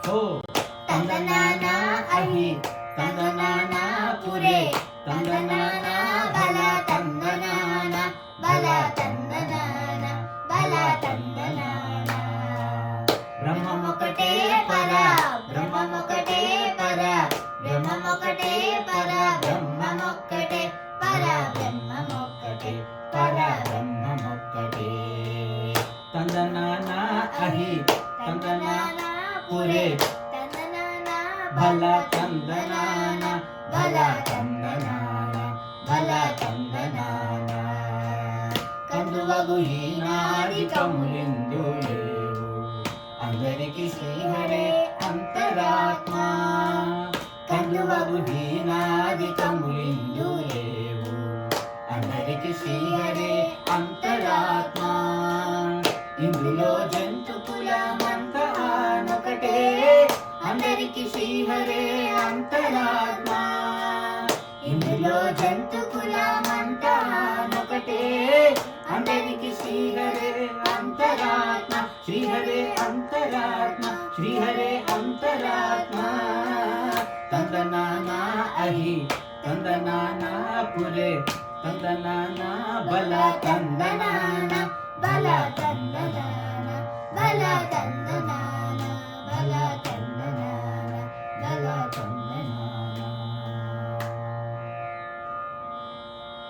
हो ತಂದನಾನಾ ಅಹಿ ತಂದನಾನಾ ಪುರೆ ತಂದನಾನಾ ಬಲ ತಂದನಾನ ಬಲ ತಂದನಾನ ಬಲ ತಂದನಾನ ಬ್ರಹ್ಮಮೊಕಟೇ ಪರ ಬ್ರಹ್ಮಮೊಕಟೇ ಪರ ಬ್ರಹ್ಮಮೊಕಟೇ ಪರ ಬ್ರಹ್ಮಮೊಕ್ಕಟೇ ಪರ ಬ್ರಹ್ಮಮೊಕ್ಕಟೇ ಪರ ಬ್ರಹ್ಮಮೊಕ್ಕಟೇ ತಂದನಾನಾ ಅಹಿ ತಂದನಾನಾ ಪುರೆ ಬಲ ತಂದನಾನ ಬಲ ತಂದನಾನ ಬಲ ತಂದನಾನ కందువగు ఈనాడి కములిందు లేవు అందరికి శ్రీహరే అంతరాత్మ కందువగు ఈనాడి కములిందు లేవు అందరికి శ్రీహరే అంతరాత్మ ఇందులో జంతు కులమంత ఆనొకటే అందరికి శ్రీహరే అంతరాత్మ ఇందులో జంతు కులమంతా ఒకటే అందరికి శ్రీహరే అంతరాత్మ శ్రీహరే అంతరాత్మ శ్రీహరే అంతరాత్మ ತಂದನಾನಾ ಅಹಿ ತಂದನಾನಾ ಪುರೆ ತಂದನಾನಾ ಬಲ ತಂದನಾನ ಬಲ ತಂದನಾನ ಬಲ ತಂದ